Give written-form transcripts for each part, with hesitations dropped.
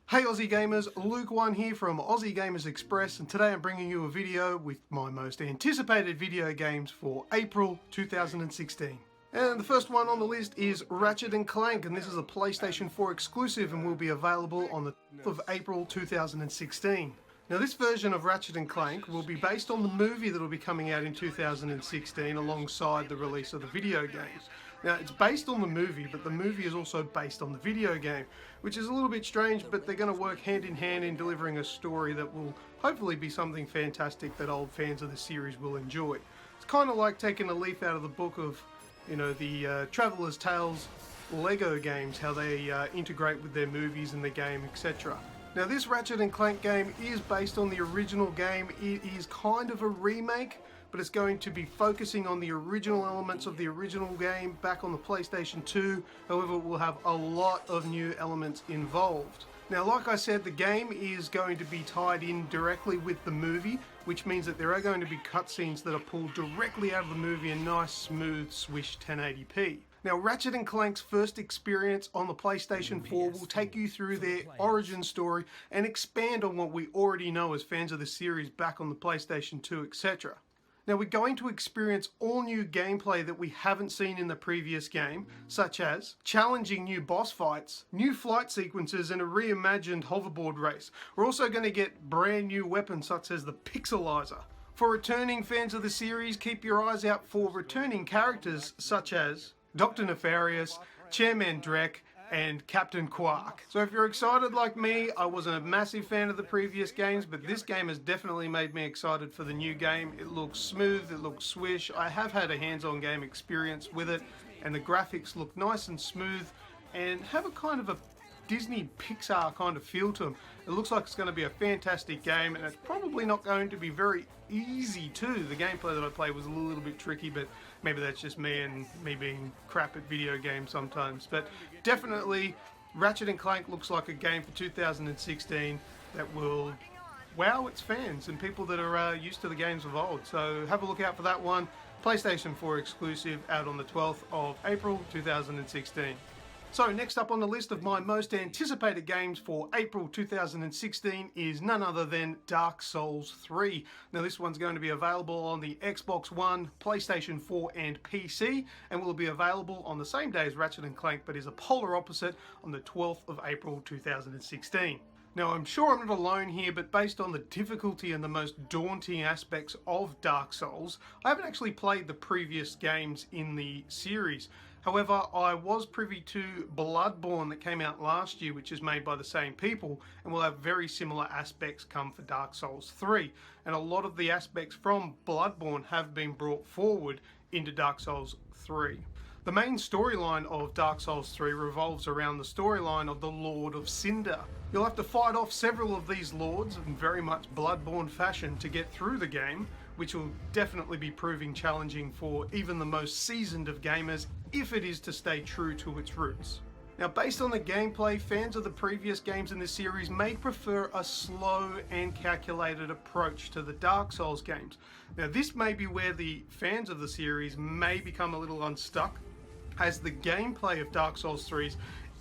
Hey Aussie Gamers, Luke1 here from Aussie Gamers Express, and today I'm bringing you a video with my most anticipated video games for April 2016. And the first one on the list is Ratchet Clank, and this is a PlayStation 4 exclusive and will be available on the 10th of April 2016. Now this version of Ratchet Clank will be based on the movie that will be coming out in 2016 alongside the release of the video game. Now it's based on the movie, but the movie is also based on the video game, which is a little bit strange, but they're going to work hand in hand in delivering a story that will hopefully be something fantastic that old fans of the series will enjoy. It's kind of like taking a leaf out of the book of, the Traveller's Tales Lego games, how they integrate with their movies and the game, etc. Now this Ratchet Clank game is based on the original game. It is kind of a remake, but it's going to be focusing on the original elements of the original game back on the PlayStation 2. However, it will have a lot of new elements involved. Now, like I said, the game is going to be tied in directly with the movie, which means that there are going to be cutscenes that are pulled directly out of the movie in nice, smooth, swish 1080p. Now, Ratchet Clank's first experience on the PlayStation 4 will take you through their origin story and expand on what we already know as fans of the series back on the PlayStation 2, etc. Now, we're going to experience all new gameplay that we haven't seen in the previous game, such as challenging new boss fights, new flight sequences, and a reimagined hoverboard race. We're also going to get brand new weapons such as the Pixelizer. For returning fans of the series, keep your eyes out for returning characters such as Dr. Nefarious, Chairman Drek, and Captain Quark. So if you're excited like me, I wasn't a massive fan of the previous games, but this game has definitely made me excited for the new game. It looks smooth, it looks swish. I have had a hands-on game experience with it, and the graphics look nice and smooth and have a kind of a Disney Pixar kind of feel to them. It looks like it's going to be a fantastic game, and it's probably not going to be very easy too. The gameplay that I played was a little bit tricky, but maybe that's just me and me being crap at video games sometimes. But definitely Ratchet Clank looks like a game for 2016 that will wow its fans and people that are used to the games of old. So have a look out for that one. PlayStation 4 exclusive, out on the 12th of April 2016. So next up on the list of my most anticipated games for April 2016 is none other than Dark Souls 3. Now this one's going to be available on the Xbox One, PlayStation 4 and PC, and will be available on the same day as Ratchet Clank, but is a polar opposite on the 12th of April 2016. Now I'm sure I'm not alone here, but based on the difficulty and the most daunting aspects of Dark Souls, I haven't actually played the previous games in the series. However, I was privy to Bloodborne that came out last year, which is made by the same people, and will have very similar aspects come for Dark Souls 3. And a lot of the aspects from Bloodborne have been brought forward into Dark Souls 3. The main storyline of Dark Souls 3 revolves around the storyline of the Lord of Cinder. You'll have to fight off several of these lords in very much Bloodborne fashion to get through the game, which will definitely be proving challenging for even the most seasoned of gamers if it is to stay true to its roots. Now, based on the gameplay, fans of the previous games in this series may prefer a slow and calculated approach to the Dark Souls games. Now, this may be where the fans of the series may become a little unstuck, as the gameplay of Dark Souls 3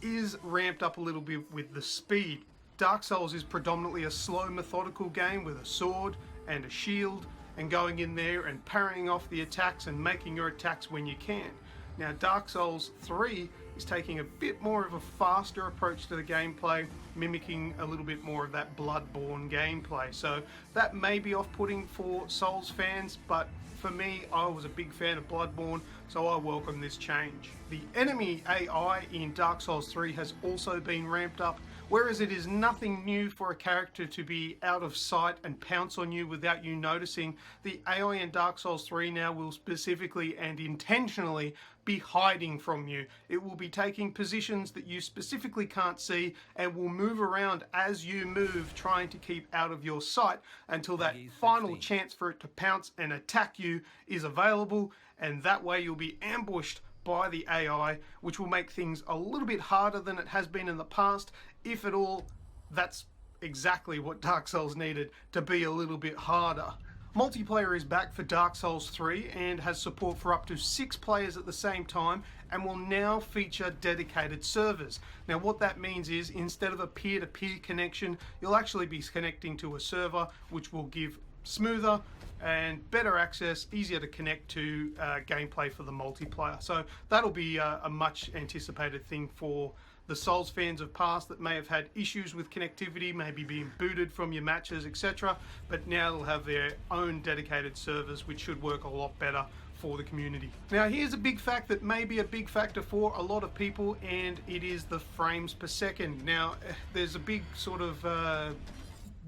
is ramped up a little bit with the speed. Dark Souls is predominantly a slow, methodical game with a sword and a shield, and going in there and parrying off the attacks and making your attacks when you can. Now, Dark Souls 3 is taking a bit more of a faster approach to the gameplay, mimicking a little bit more of that Bloodborne gameplay. So that may be off-putting for Souls fans, but for me, I was a big fan of Bloodborne, so I welcome this change. The enemy AI in Dark Souls 3 has also been ramped up. Whereas it is nothing new for a character to be out of sight and pounce on you without you noticing, the AI in Dark Souls 3 now will specifically and intentionally be hiding from you. It will be taking positions that you specifically can't see and will move around as you move, trying to keep out of your sight until that final chance for it to pounce and attack you is available, and that way you'll be ambushed by the AI, which will make things a little bit harder than it has been in the past. If at all, that's exactly what Dark Souls needed, to be a little bit harder. Multiplayer is back for Dark Souls 3 and has support for up to 6 players at the same time and will now feature dedicated servers. Now what that means is instead of a peer-to-peer connection, you'll actually be connecting to a server which will give smoother and better access, easier to connect to gameplay for the multiplayer. So that'll be a much anticipated thing for the Souls fans of past that may have had issues with connectivity, maybe being booted from your matches, etc. But now they'll have their own dedicated servers, which should work a lot better for the community. Now here's a big fact that may be a big factor for a lot of people, and it is the frames per second. Now there's a big sort of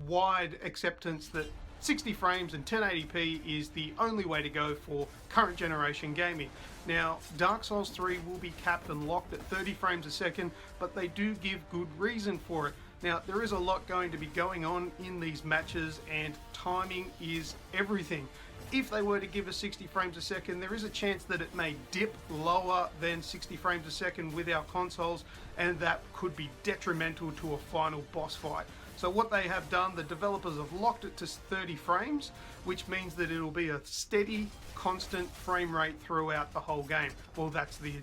wide acceptance that 60 frames and 1080p is the only way to go for current generation gaming. Now, Dark Souls 3 will be capped and locked at 30 frames a second, but they do give good reason for it. Now, there is a lot going to be going on in these matches, and timing is everything. If they were to give us 60 frames a second, there is a chance that it may dip lower than 60 frames a second with our consoles, and that could be detrimental to a final boss fight. So what they have done, the developers have locked it to 30 frames, which means that it'll be a steady, constant frame rate throughout the whole game. Well, that's the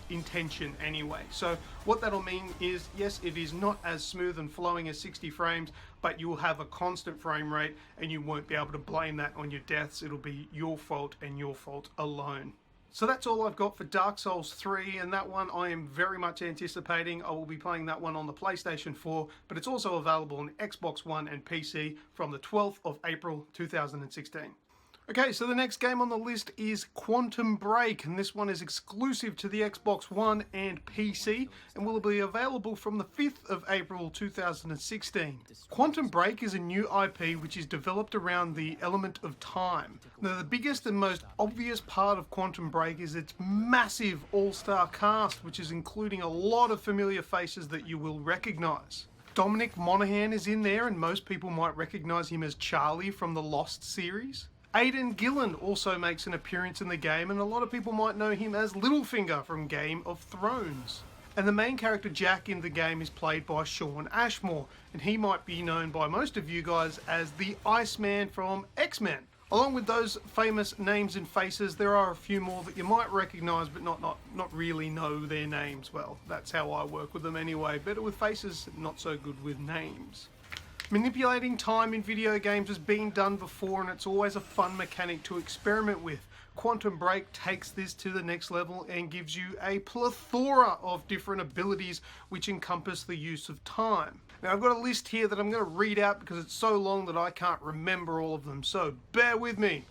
intention anyway. So what that'll mean is, yes, it is not as smooth and flowing as 60 frames, but you'll have a constant frame rate and you won't be able to blame that on your deaths. It'll be your fault and your fault alone. So that's all I've got for Dark Souls 3, and that one I am very much anticipating. I will be playing that one on the PlayStation 4, but it's also available on Xbox One and PC from the 12th of April 2016. Okay, so the next game on the list is Quantum Break, and this one is exclusive to the Xbox One and PC and will be available from the 5th of April 2016. Quantum Break is a new IP which is developed around the element of time. Now, the biggest and most obvious part of Quantum Break is its massive all-star cast, which is including a lot of familiar faces that you will recognize. Dominic Monaghan is in there, and most people might recognize him as Charlie from the Lost series. Aidan Gillen also makes an appearance in the game, and a lot of people might know him as Littlefinger from Game of Thrones. And the main character Jack in the game is played by Shawn Ashmore, and he might be known by most of you guys as the Iceman from X-Men. Along with those famous names and faces, there are a few more that you might recognise but not really know their names. Well, that's how I work with them anyway. Better with faces, not so good with names. Manipulating time in video games has been done before, and it's always a fun mechanic to experiment with. Quantum Break takes this to the next level and gives you a plethora of different abilities which encompass the use of time. Now I've got a list here that I'm going to read out because it's so long that I can't remember all of them, so bear with me.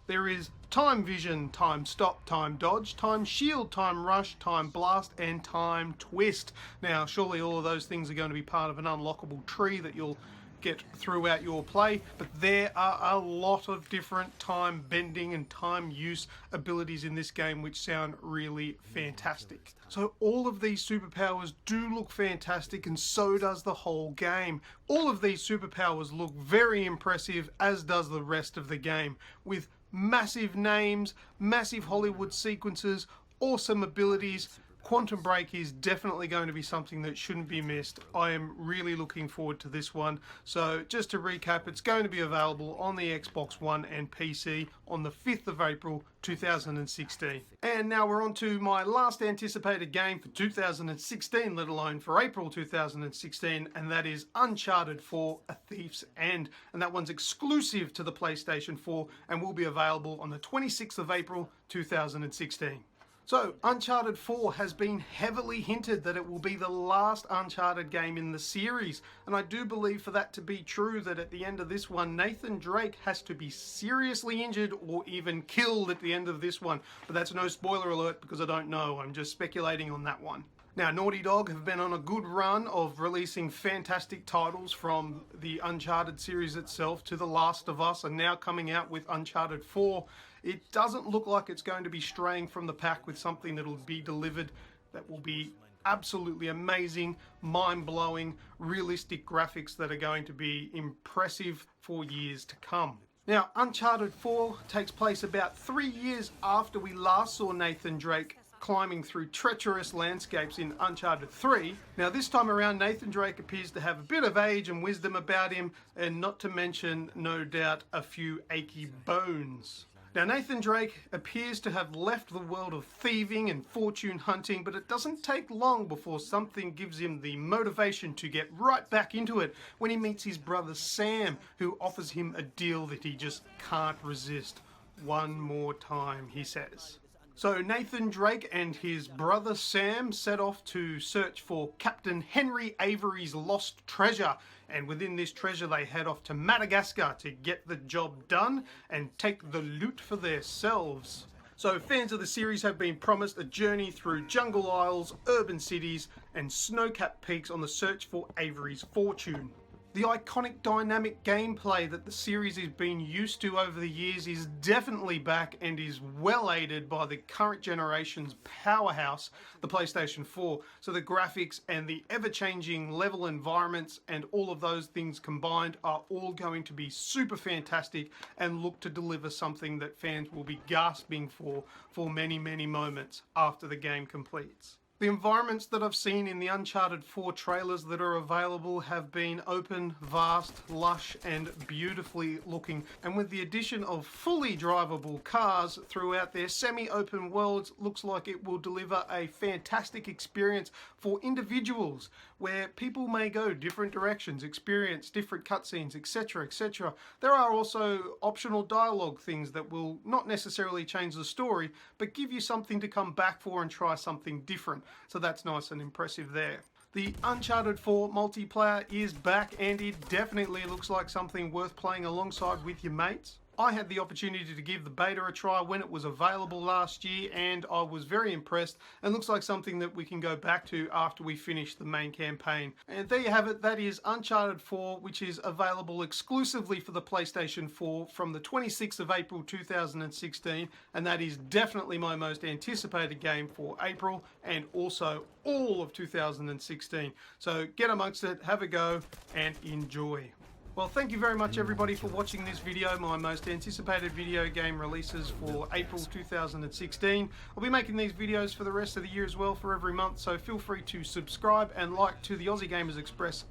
There is Time Vision, Time Stop, Time Dodge, Time Shield, Time Rush, Time Blast, and Time Twist. Now surely all of those things are going to be part of an unlockable tree that you'll get throughout your play, but there are a lot of different time bending and time use abilities in this game which sound really fantastic. So all of these superpowers do look fantastic, and so does the whole game. All of these superpowers look very impressive, as does the rest of the game, with massive names, massive Hollywood sequences, awesome abilities. Quantum Break is definitely going to be something that shouldn't be missed. I am really looking forward to this one. So just to recap, it's going to be available on the Xbox One and PC on the 5th of April 2016. And now we're on to my last anticipated game for 2016, let alone for April 2016, and that is Uncharted 4: A Thief's End. And that one's exclusive to the PlayStation 4 and will be available on the 26th of April 2016. So, Uncharted 4 has been heavily hinted that it will be the last Uncharted game in the series, and I do believe for that to be true that at the end of this one, Nathan Drake has to be seriously injured or even killed at the end of this one. But that's no spoiler alert because I don't know, I'm just speculating on that one. Now, Naughty Dog have been on a good run of releasing fantastic titles from the Uncharted series itself to The Last of Us, and now coming out with Uncharted 4. It doesn't look like it's going to be straying from the pack with something that will be delivered that will be absolutely amazing, mind-blowing, realistic graphics that are going to be impressive for years to come. Now, Uncharted 4 takes place about 3 years after we last saw Nathan Drake climbing through treacherous landscapes in Uncharted 3. Now this time around, Nathan Drake appears to have a bit of age and wisdom about him, and not to mention, no doubt, a few achy bones. Now Nathan Drake appears to have left the world of thieving and fortune hunting, but it doesn't take long before something gives him the motivation to get right back into it when he meets his brother Sam, who offers him a deal that he just can't resist. One more time, he says. So Nathan Drake and his brother Sam set off to search for Captain Henry Avery's lost treasure, and within this treasure they head off to Madagascar to get the job done and take the loot for themselves. So fans of the series have been promised a journey through jungle isles, urban cities and snow-capped peaks on the search for Avery's fortune. The iconic dynamic gameplay that the series has been used to over the years is definitely back and is well aided by the current generation's powerhouse, the PlayStation 4. So the graphics and the ever-changing level environments and all of those things combined are all going to be super fantastic and look to deliver something that fans will be gasping for many, many moments after the game completes. The environments that I've seen in the Uncharted 4 trailers that are available have been open, vast, lush and beautifully looking, and with the addition of fully drivable cars throughout their semi-open worlds, looks like it will deliver a fantastic experience for individuals where people may go different directions, experience different cutscenes, etc, etc. There are also optional dialogue things that will not necessarily change the story, but give you something to come back for and try something different. So that's nice and impressive there. The Uncharted 4 multiplayer is back and it definitely looks like something worth playing alongside with your mates. I had the opportunity to give the beta a try when it was available last year and I was very impressed, and looks like something that we can go back to after we finish the main campaign. And there you have it, that is Uncharted 4, which is available exclusively for the PlayStation 4 from the 26th of April 2016, and that is definitely my most anticipated game for April and also all of 2016. So get amongst it, have a go and enjoy. Well, thank you very much everybody for watching this video, my most anticipated video game releases for April 2016. I'll be making these videos for the rest of the year as well, for every month, so feel free to subscribe and like to the Aussie Gamers Express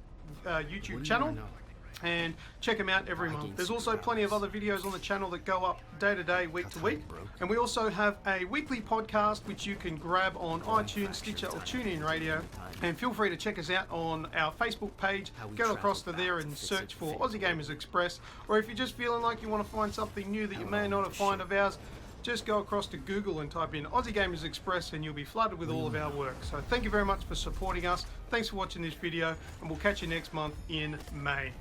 YouTube channel. And check them out every month. There's also plenty of other videos on the channel that go up day to day, week to week. And we also have a weekly podcast which you can grab on iTunes, Stitcher or TuneIn Radio. And feel free to check us out on our Facebook page. Go across to there and search for Aussie Gamers Express. Or if you're just feeling like you want to find something new that you may not have found of ours, just go across to Google and type in Aussie Gamers Express and you'll be flooded with all of our work. So thank you very much for supporting us. Thanks for watching this video and we'll catch you next month in May.